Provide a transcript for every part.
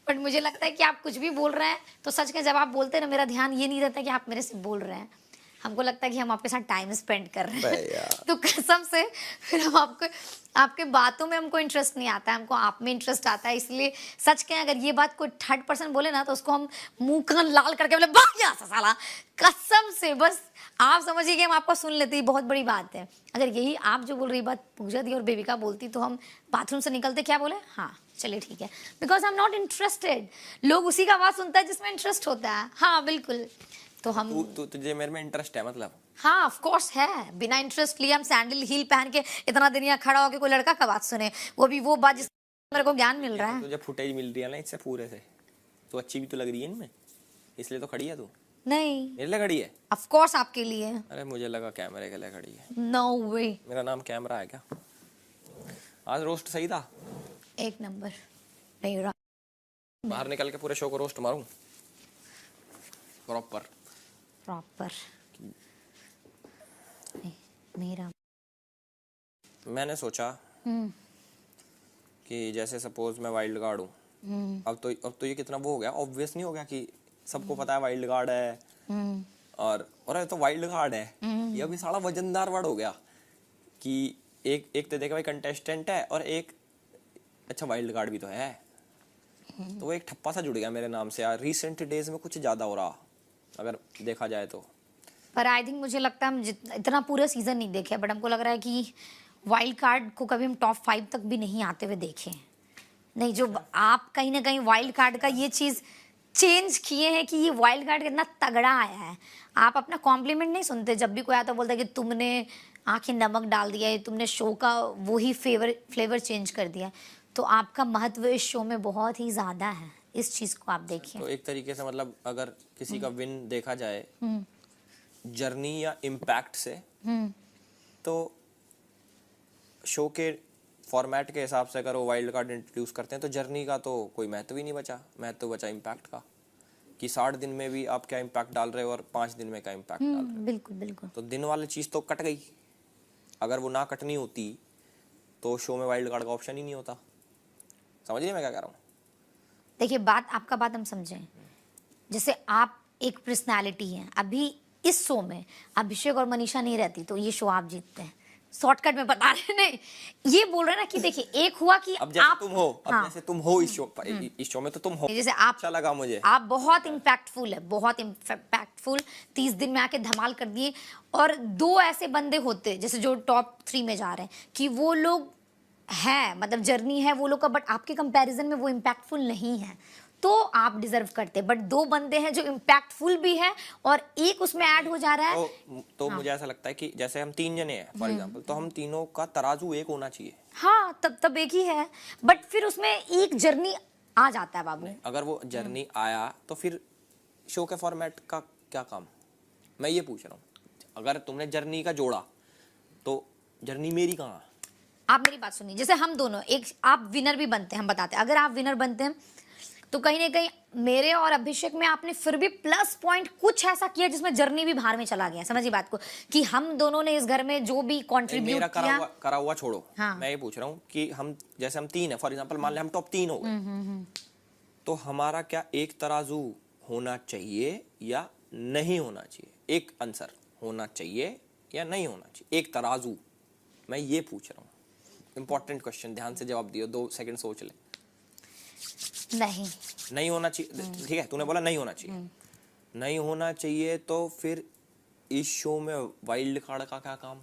But मुझे लगता है कि आप कुछ भी बोल रहे हैं तो सच में जब आप बोलते हैं ना, मेरा ध्यान ये नहीं रहता कि आप मेरे से बोल रहे हैं, हमको लगता है कि हम आपके साथ टाइम स्पेंड कर रहे हैं। तो कसम से फिर हम आपको, आपके बातों में हमको इंटरेस्ट नहीं आता है, हमको आप में इंटरेस्ट आता है। इसलिए सच कहें, अगर ये बात कोई थर्ड पर्सन बोले ना तो उसको हम मुंह कान लाल करके बोले भाग जा साला, कसम से। बस आप समझिए कि हम आपको सुन लेते ही बहुत बड़ी बात है। अगर यही आप जो बोल रही बात पूजा दी और बेबिका बोलती तो हम बाथरूम से निकलते क्या बोले, हाँ चलिए ठीक है, because I am not interested. लोग उसी का आवाज सुनता है जिसमें इंटरेस्ट होता है। हाँ बिल्कुल। तो हम तुझे मेरे में इंटरेस्ट है मतलब? हाँ ऑफ कोर्स है। बिना इंटरेस्ट लिए हम सैंडल हील पहन के इतना दिन यहाँ खड़ा होके कोई लड़का का बात सुने, वो भी वो बात जिस मेरे को ज्ञान मिल रहा है। तुझे फुटेज मिल रही है ना इससे पूरे से, तो अच्छी भी तो लग रही है इनमें, इसलिए तो खड़ी है तू। नहीं मेरे लिए खड़ी है? ऑफ कोर्स आपके लिए। अरे मुझे लगा कैमरे के लिए खड़ी है। नो वे। मेरा नाम कैमरा है क्या? आज रोस्ट सही था? एक नंबर। नहीं रहा। बाहर निकल के पूरे शो को रोस्ट मारूं प्रॉपर? प्रॉपर मेरा। मैंने सोचा कि जैसे सपोज मैं वाइल्ड कार्ड हूँ, अब तो ये कितना वो हो गया, ऑब्वियस नहीं हो गया कि सबको पता है वाइल्ड कार्ड है। और ये तो वाइल्ड कार्ड है, ये अभी सारा वजनदार वर्ड हो गया कि एक तो देखा भाई कंटेस्टेंट है और एक अच्छा वाइल्ड कार्ड भी तो है। तो वो एक ठप्पा सा जुड़ गया मेरे नाम से यार, रिसेंट डेज में कुछ ज्यादा हो रहा अगर देखा जाए तो। पर आई थिंक मुझे लगता है हम इतना पूरा सीजन नहीं देखे, बट हमको लग रहा है कि वाइल्ड कार्ड को कभी हम टॉप 5 तक भी नहीं आते हुए देखे नहीं। जो आप कहीं ना कहीं वाइल्ड कार्ड का ये चीज चेंज किए हैं कि ये वाइल्ड कार्ड कितना तगड़ा आया है। आप अपना कॉम्प्लीमेंट नहीं सुनते, जब भी कोई आता बोलता है कि तुमने आंखें नमक डाल दिया है, तुमने शो का वही फ्लेवर चेंज कर दिया। तो आपका महत्व इस शो में बहुत ही ज्यादा है, इस चीज को आप देखिए। तो एक तरीके से मतलब अगर किसी का विन देखा जाए जर्नी या इम्पैक्ट से, तो शो के फॉर्मेट के हिसाब से अगर वो वाइल्ड कार्ड इंट्रोड्यूस करते हैं तो जर्नी का तो कोई महत्व ही नहीं बचा, महत्व बचा इम्पैक्ट का, कि 60 दिन में भी आप क्या इम्पैक्ट डाल रहे हो और 5 दिन में क्या इम्पैक्ट डाल रहे हो। बिल्कुल बिल्कुल। तो दिन वाली चीज़ तो कट गई, अगर वो ना कटनी होती तो शो में वाइल्ड कार्ड का ऑप्शन ही नहीं होता। समझिए मैं क्या कह रहा हूँ? देखिए आपका बात हम समझें। जैसे आप एक पर्सनालिटी हैं, अभी इस शो में अभिषेक और मनीषा नहीं रहती तो ये शो आप जीतते हैं। शॉर्टकट में बता रहे नहीं, ये बोल रहे ना कि देखिए एक हुआ कि अब जैसे आप तुम हो, अब हाँ, जैसे तुम हो इस शो में तो तुम हो, जैसे आप अच्छा लगा मुझे, आप बहुत इम्पैक्टफुल है, बहुत इम्पैक्टफुल। 30 दिन में आके धमाल कर दिए। और 2 ऐसे बंदे होते जैसे जो टॉप 3 में जा रहे हैं कि वो लोग हैं, मतलब जर्नी है वो लोग का, बट आपके कंपैरिजन में वो इम्पैक्टफुल नहीं है, तो आप डिजर्व करते। बट 2 बंदे हैं जो इम्पैक्टफुल भी है और एक उसमें ऐड हो जा रहा है। तो हाँ। मुझे ऐसा लगता है कि जैसे हम 3 जने हैं फॉर एग्जांपल, तो हम तीनों का तराजू एक होना चाहिए। हाँ तब एक ही है, बट फिर उसमें एक जर्नी आ जाता है बाबू। अगर वो जर्नी आया तो फिर शो के फॉर्मेट का क्या काम? मैं ये पूछ रहा हूँ, अगर तुमने जर्नी का जोड़ा तो जर्नी मेरी कहाँ? आप मेरी बात सुनिए, जैसे हम दोनों एक आप विनर भी बनते हैं, हम बताते हैं, अगर आप विनर बनते हैं तो कहीं ना कहीं मेरे और अभिषेक में आपने फिर भी प्लस पॉइंट कुछ ऐसा किया जिसमें जर्नी भी बाहर में चला गया। समझिए बात को, कि हम दोनों ने इस घर में जो भी कंट्रीब्यूट किया। करा हुआ छोड़ो, हाँ। मैं ये पूछ रहा हूँ कि हम जैसे हम 3 है फॉर एग्जांपल, मान ले हम टॉप 3 हो गए, तो हमारा क्या एक तराजू होना चाहिए या नहीं होना चाहिए? एक आंसर, होना चाहिए या नहीं होना चाहिए, एक तराजू। मैं ये पूछ रहा हूँ, इंपॉर्टेंट क्वेश्चन, ध्यान से जवाब दियो, 2 सेकंड सोच ले। नहीं होना चाहिए, ठीक है, तूने बोला नहीं होना चाहिए, नहीं होना चाहिए, तो फिर इस शो में वाइल्ड कार्ड का क्या काम?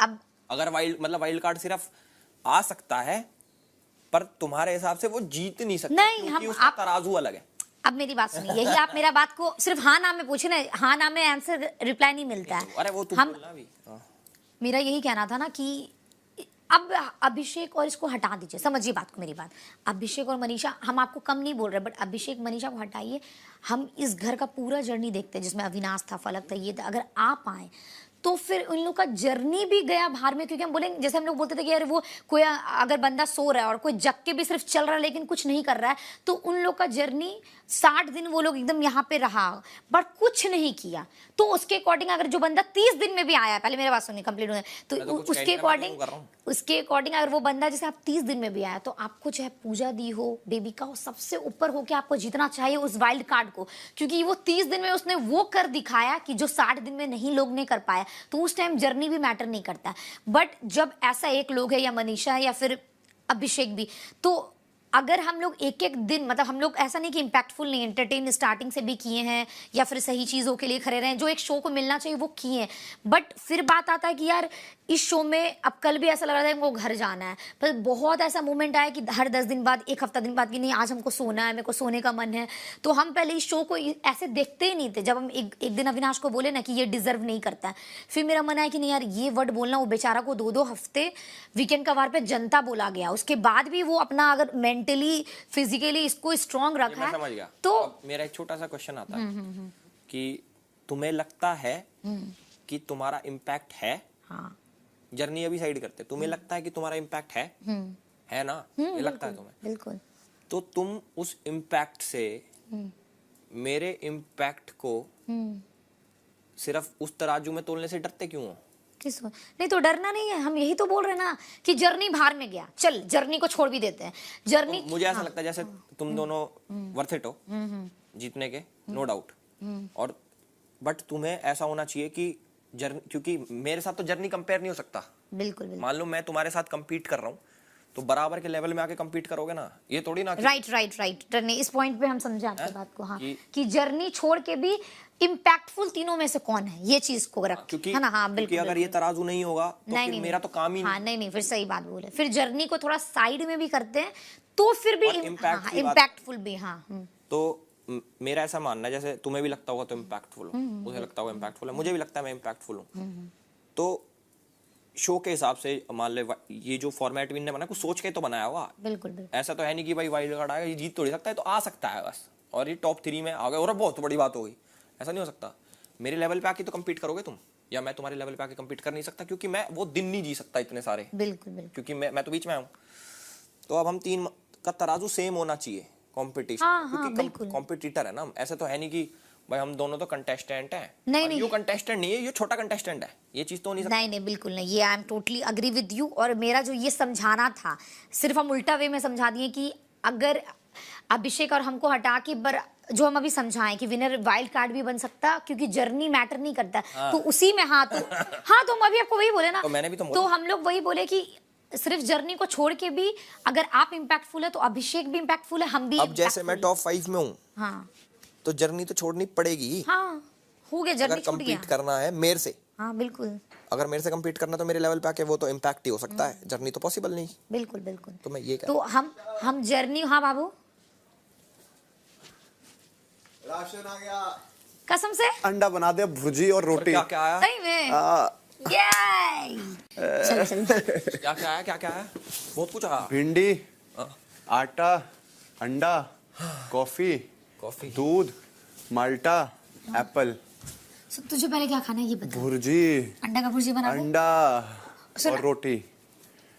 अब अगर वाइल्ड कार्ड सिर्फ आ सकता है पर तुम्हारे हिसाब से वो जीत नहीं सकता, नहीं, क्योंकि उसका तराजू अलग है। अब मेरी बात सुनिए, यही आप मेरा बात को सिर्फ हाँ ना में पूछे ना, हाँ ना में आंसर रिप्लाई नहीं मिलता है। अरे वो तू हम बोलना भी। मेरा यही कहना था ना कि अब अभिषेक और इसको हटा दीजिए, समझिए बात को, मेरी बात। अभिषेक और मनीषा, हम आपको कम नहीं बोल रहे, बट अभिषेक मनीषा को हटाइए, हम इस घर का पूरा जर्नी देखते हैं जिसमें अविनाश था, फलक था, ये था। अगर आप आए तो फिर उन लोग का जर्नी भी गया बाहर में, क्योंकि हम बोलेंगे, जैसे हम लोग बोलते थे कि यार वो कोई अगर बंदा सो रहा है और कोई जग के भी सिर्फ चल रहा है लेकिन कुछ नहीं कर रहा है, तो उन लोग का जर्नी 60 दिन वो लोग एकदम यहाँ पे रहा बट कुछ नहीं किया। तो उसके अकॉर्डिंग अगर जो बंदा 30 दिन में भी आया, पहले मेरे बात सुनिए कंप्लीट होने, तो उसके अकॉर्डिंग अगर वो बंदा जैसे आप 30 दिन में भी आया, तो आपको चाहे पूजा दी हो, बेबी का हो, सबसे ऊपर होके आपको जीतना चाहिए उस वाइल्ड कार्ड को, क्योंकि वो 30 दिन में उसने वो कर दिखाया कि जो 60 दिन में नहीं लोग ने कर पाया। तो उस टाइम जर्नी भी मैटर नहीं करता। बट जब ऐसा एक लोग है या मनीषा है या फिर अभिषेक भी, तो अगर हम लोग एक एक दिन, मतलब हम लोग ऐसा नहीं कि इम्पैक्टफुल नहीं, एंटरटेन स्टार्टिंग से भी किए हैं या फिर सही चीज़ों के लिए खड़े रहे हैं, जो एक शो को मिलना चाहिए वो किए हैं। बट फिर बात आता है कि यार इस शो में अब कल भी ऐसा लग रहा था हमको घर जाना है, पर बहुत ऐसा मोमेंट आया कि हर 10 दिन बाद, एक हफ्ता दिन बाद, कि नहीं आज हमको सोना है, मेरे को सोने का मन है। तो हम पहले इस शो को ऐसे देखते ही नहीं थे। जब हम एक दिन अविनाश को बोले ना कि ये डिजर्व नहीं करता है, फिर मेरा मन आया कि नहीं यार ये वर्ड बोलना, वो बेचारा को 2-2 हफ्ते वीकेंड का वार पे जनता बोला गया, उसके बाद भी वो अपना अगर मेंटली फिजिकली इसको स्ट्रांग रखा है। समझ गया। तो मेरा एक छोटा सा क्वेश्चन आता है कि तुम्हें लगता है कि तुम्हारा इम्पैक्ट है, हाँ जर्नी अभी साइड करते, तुम्हें लगता है कि तुम्हारा इम्पैक्ट है ना, ये लगता है तुम्हें? बिल्कुल। तो तुम उस इम्पैक्ट से मेरे इम्पैक्ट को सिर्फ उस तराजू में तोलने से डरते क्यों हो? किस नहीं, तो डरना नहीं है, हम यही तो बोल रहे हैं ना कि जर्नी बाहर में गया, चल जर्नी को छोड़ भी देते हैं। जर्नी तो मुझे ऐसा लगता है जैसे तुम दोनों वर्थ इट हो जीतने के, नो डाउट। और बट तुम्हें ऐसा होना चाहिए कि जर्नी, क्योंकि मेरे साथ तो जर्नी कंपेयर नहीं हो सकता। बिल्कुल बिल्कुल। मान लो मैं तुम्हारे साथ compete कर रहा हूँ, तो बराबर के लेवल में आके compete करोगे ना, ये थोड़ी ना कि राइट जर्नी, इस पॉइंट पे हम समझे आपकी बात को, हाँ कि जर्नी छोड़ के भी इम्पैक्टफुल तीनों में से कौन है, ये चीज को रख, क्योंकि है ना। हाँ क्योंकि बिल्कुल। अगर ये तराजू नहीं होगा तो नहीं फिर नहीं मेरा तो काम ही हाँ नहीं, फिर सही बात बोले, फिर जर्नी को थोड़ा साइड में भी करते हैं तो फिर भी इम्पैक्टफुल भी। हाँ तो मेरा ऐसा मानना है, जैसे तुम्हें भी लगता होगा तो इम्पैक्टफुल हो, मुझे लगता होगा इम्पैक्टफुल है, मुझे भी लगता है मैं इम्पैक्टफुल हूँ। तो शो के हिसाब से मान ले ये जो फॉर्मेट भी इन्होंने बनाया कुछ सोच के तो बनाया होगा। बिल्कुल। ऐसा तो है नहीं कि भाई वाइल्ड कार्ड आएगा ये जीत तो नहीं सकता है, तो आ सकता है बस, और ये टॉप 3 में आ गए और बहुत बड़ी बात हो गई, ऐसा नहीं हो सकता। मेरे लेवल पे आके तो कम्पीट करोगे तुम, या मैं तुम्हारे लेवल पे आके कम्पीट कर नहीं सकता, क्योंकि मैं वो दिन नहीं जी सकता इतने सारे। बिल्कुल क्योंकि मैं तो बीच में हूँ। तो अब हम 3 का तराजू सेम होना चाहिए कॉम्पिटिशन, क्योंकि कॉम्पिटिटर है ना, ऐसे तो है नहीं कि भाई हम दोनों तो कंटेस्टेंट हैं। नहीं, ये कंटेस्टेंट नहीं है, ये छोटा कंटेस्टेंट है, ये चीज तो हो नहीं सकता। नहीं बिल्कुल नहीं, ये I am totally agree with you. और मेरा जो ये समझाना था, सिर्फ हम उल्टा वे में समझा दिए कि अगर अभिषेक और हमको हटा के जो हम अभी समझाएं कि विनर वाइल्ड कार्ड भी बन सकता, क्योंकि जर्नी मैटर नहीं करता। तो उसी में हाँ तो हम अभी आपको वही बोले ना, तो मैंने भी तो हम लोग वही बोले कि सिर्फ जर्नी को छोड़ के भी अगर आप इम्पैक्टफुल है तो अभिषेक भी इम्पैक्टफुल है, हम भी। अब जैसे मैं टॉप 5 में हूँ, हाँ तो जर्नी तो छोड़नी पड़ेगी। हाँ हो गया, जर्नी अगर कम्पीट करना है मेरे से। हाँ बिल्कुल। अगर मेरे से कम्पीट करना तो मेरे लेवल पे आके वो तो इम्पैक्ट ही हो सकता है, जर्नी तो पॉसिबल नहीं। बिल्कुल। तो मैं ये तो हम जर्नी, हाँ बाबू राशन आ गया, कसम से अंडा बना दे, भुर्जी और रोटी। क्या आया? सही में क्या आया? क्या आया? बहुत कुछ आया। भिंडी, आटा, अंडा, कॉफी, दूध, माल्टा, एप्पल। तुझे पहले क्या खाना है ये बता। भुर्जी, अंडा का भुर्जी बना दे। अंडा और रोटी।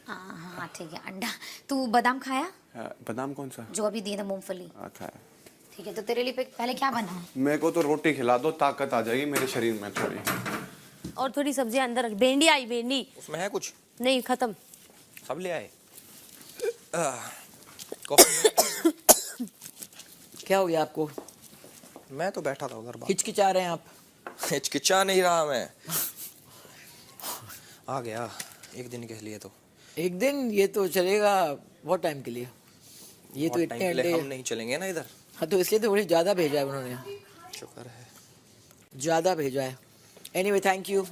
हाँ ठीक है, अंडा। तू बादाम खाया? बादाम कौन सा? जो अभी दिए थे, मूंगफली। खाया। ठीक है, तो तेरे लिए पहले क्या बना है? मेरे को तो रोटी खिला दो, ताकत आ जाएगी मेरे शरीर में थोड़ी। और थोड़ी सब्जियां अंदर रख। भेंडी आई, भेंडी उसमें है कुछ? नहीं, खत्म। सब ले आए। कॉफी क्या हो गया आपको? मैं तो बैठा था उधर, हिचकिचा रहे हैं आप? हिचकिचा नहीं रहा मैं। आ गया एक दिन के लिए। तो एक दिन ये तो चलेगा बहुत टाइम के लिए, ये तो इतने अंडे हम नहीं चलेंगे ना इधर। हाँ तो इसलिए तो थोड़ी ज्यादा भेजा है उन्होंने, शुक्र है ज्यादा भेजा है। Anyway thank you.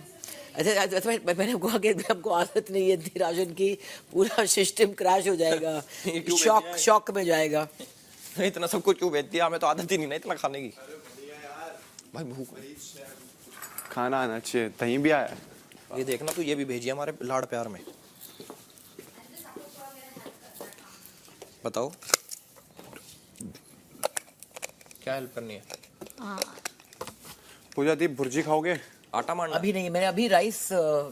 अच्छा मैंने कहा कि हमको आदत नहीं है इतनी राशन की, पूरा सिस्टम क्रैश हो जाएगा, शॉक में जाएगा। इतना सब कुछ क्यों भेज दिया? हमें तो आदत ही नहीं ना इतना खाने की। भाई भूख, खाना आना चाहिए। दही भी आया। ये देखना तू, ये भी भेजिए हमारे लाड़ प्यार में। बताओ क्या हेल्प करनी है? पूजा दी, भुर्जी खाओगे? आटा मांडना अभी नहीं, मैंने अभी राइस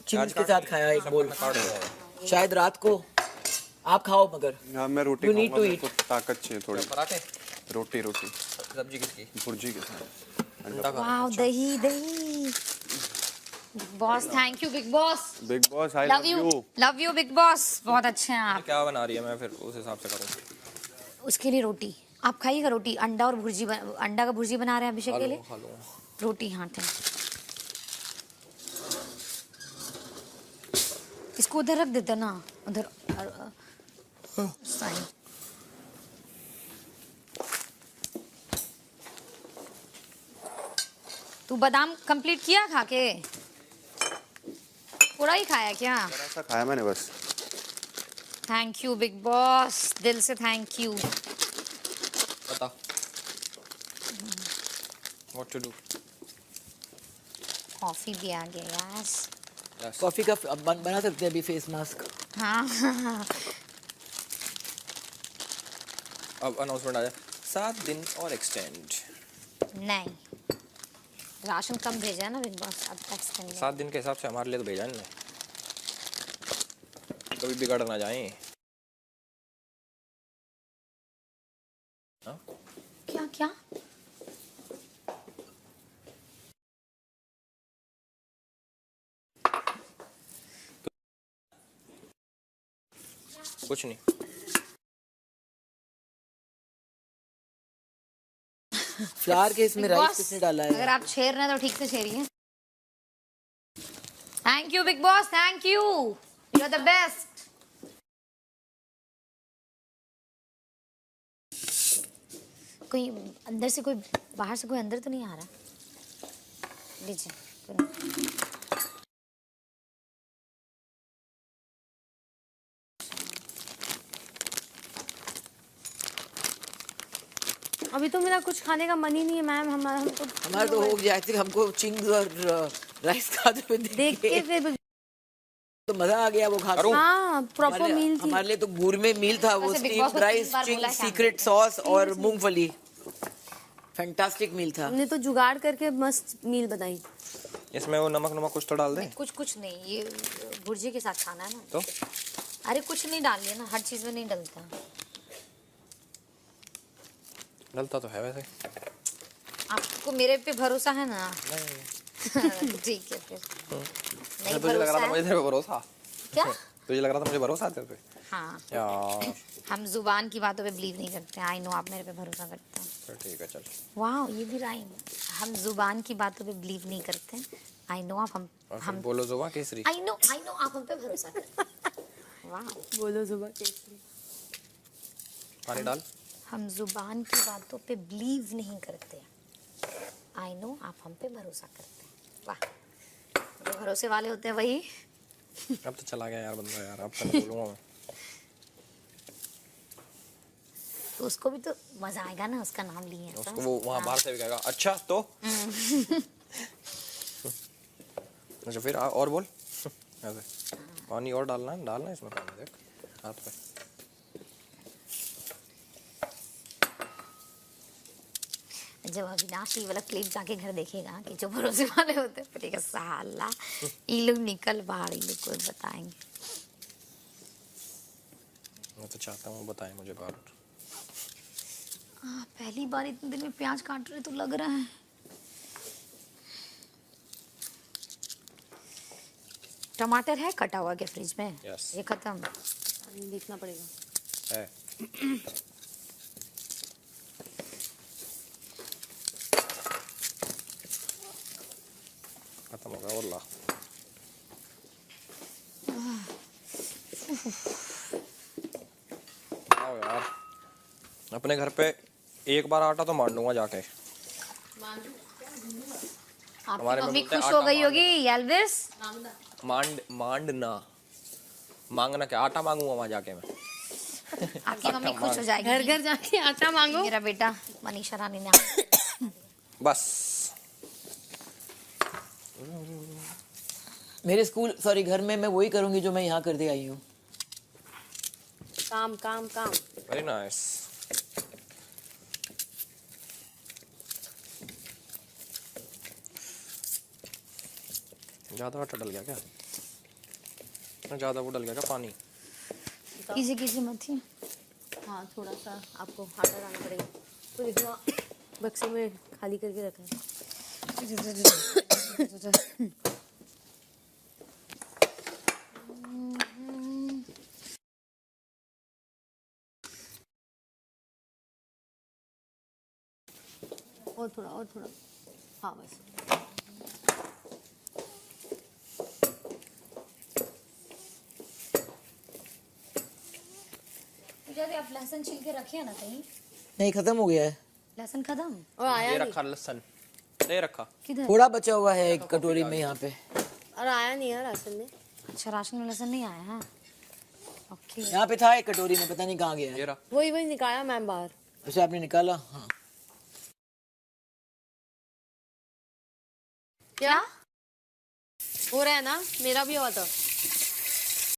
चीज के साथ खाया एक बोल, काट दो। शायद रात को आप खाओ मगर हाँ मैं रोटी You need खाऊंगा, to मेरे को ताकत चाहिए थोड़ी। पराठे रोटी रोटी सब्जी किसकी? भुर्जी के साथ अंडा का। वाओ, दही दही। Big boss, thank you big boss. Big boss I love you, love you big boss. बहुत अच्छे हैं आप। क्या बना रही है, मैं फिर उस हिसाब से करूँ। उसके लिए रोटी आप खाइएगा, रोटी अंडा और भुर्जी अंडा का भुर्जी बना रहे हैं अभिषेक के लिए। खा लो। रोटी हाँ थे। इसको उधर रख देते ना, उधर साइड। तू बादाम कंप्लीट किया खा के? पूरा ही खाया क्या? ऐसा खाया मैंने बस। थैंक यू बिग बॉस, दिल से थैंक यू। बता व्हाट टू डू। कॉफी भी आ गया यस। कॉफी का बना सकते हैं अभी फेस मास्क। हाँ अब अनाउंसमेंट आ जाए 7 दिन और एक्सटेंड। नहीं, राशन कम भेजा है ना बिग बॉस, अब टैक्स करने। 7 दिन के हिसाब से हमारे लिए तो भेजा इन्होंने, कभी बिगड़ ना जाए। हाँ? क्या क्या? कुछ नहीं। फ्लावर के इसमें बिग राइस बॉस, किसने डाला अगर है? आप छेड़ रहे हैं तो ठीक से छेड़िए। Thank you big boss, thank you, you are the best. कोई अंदर से, कोई बाहर से, कोई अंदर तो नहीं आ रहा? लीजिए। अभी तो मेरा कुछ खाने का मन ही नहीं है मैम। हमारा तो हो गया थी, हमको चिंग्स और राइस खाते हुए देख के फिर तो मजा आ गया वो खा के। हाँ प्रॉपर मील थी। हमारे लिए तो गुरमे मील था वो, वैसे बिग बॉस स्टीम्ड को राइस, 3 बार चिंग, बोला है सीक्रेट सॉस और मूंगफली। फैंटास्टिक मील था। हमने तो जुगाड़ करके मस्त मील बनाई। इसमें वो नमक कुछ तो डाल दे। कुछ नहीं, ये भुर्जी के साथ खाना है ना। तो अरे कुछ नहीं डालिए ना, हर चीज में नहीं डलता। डलता तो है वैसे। आपको मेरे पे भरोसा है ना? ठीक है फिर। नहीं तुझे लग रहा भरोसा था है? मुझे तेरे पे भरोसा। क्या? तुझे लग रहा था मुझे भरोसा है तेरे पे। हाँ, यार हम जुबान की बातों पे बिलीव नहीं करते। आई नो आप मेरे पे भरोसा करते हैं। चल ठीक है चल। वाह, ये भी राइम। हम जुबान की बातों पे बिलीव नहीं करते। आई नो आप और फिर हम बोलो जुबान केसरी। आई नो आप हम पे भरोसा करते हैं। वाह, बोलो सुबह केसरी। पानी डाल। हम जुबान की बातों पे बिलीव नहीं करते। आई नो आप हम पे भरोसा करते हैं। वाह, जो भरोसे वाले होते हैं वही। अब तो चला गया यार बंदा यार, अब तो नहीं बोलूंगा मैं। तो उसको भी तो मजा आएगा ना, उसका नाम लिए हैं तो। उसको वो वहां बाहर से भी कहेगा अच्छा तो। अच्छा फिर और बोल ऐसे। पानी और डालना इसमें पानी देख हाथ पे। जब अविनाश ये वाला क्लिप जाके घर देखेगा कि जो भरोसे वाले होते हैं, फिर साला ये लोग निकल बाहर, ये लोग को बताएंगे। मैं तो चाहता हूँ बताएं मुझे बाहर। पहली बार इतने दिन में प्याज काट रहे तो लग रहा है। टमाटर है कटा हुआ क्या फ्रिज में? Yes. ये खत्म देखना पड़ेगा। है खत्म हो गया और ला। आओ यार, अपने घर पे एक बार आटा तो मान लूंगा जाके। आपकी हमारे में मम्मी बोलते हैं खुश हो आटा गई मांगना। होगी एल्विस। मांडना मांगना क्या, आटा मांगूंगा वहां जाके मैं। आपकी मम्मी खुश हो जाएगी। घर घर जाके आटा मांगो। मेरा बेटा मनीषा रानी ने बस मेरे स्कूल सॉरी घर में मैं वही करूंगी जो मैं यहाँ करते आई हूँ। काम काम काम। Very nice. ज्यादा आटा डल गया क्या? ज्यादा वो डल गया क्या पानी? कीजिए कीजिए मत ही। हाँ थोड़ा सा आपको आटा डालना पड़ेगा। तो इतना बक्से में खाली करके रखा है। और थोड़ा हाँ बस। जब आप लहसुन छिल के रखे ना कहीं, नहीं, खत्म हो गया है। लहसुन खत्म और आया ये नहीं। रखा लहसुन, ले रखा। किधर? थोड़ा बचा हुआ है एक कटोरी में यहाँ पे। और आया नहीं यार राशन में। अच्छा राशन में लहसुन नहीं आया है। ओके यहाँ पे था एक कटोरी में, पता नहीं कहाँ गया है। ये रहा। वही निकाला मैम बाहर। उसे आपने निकाला? हाँ। क्या हो रहा है ना, मेरा भी हुआ था।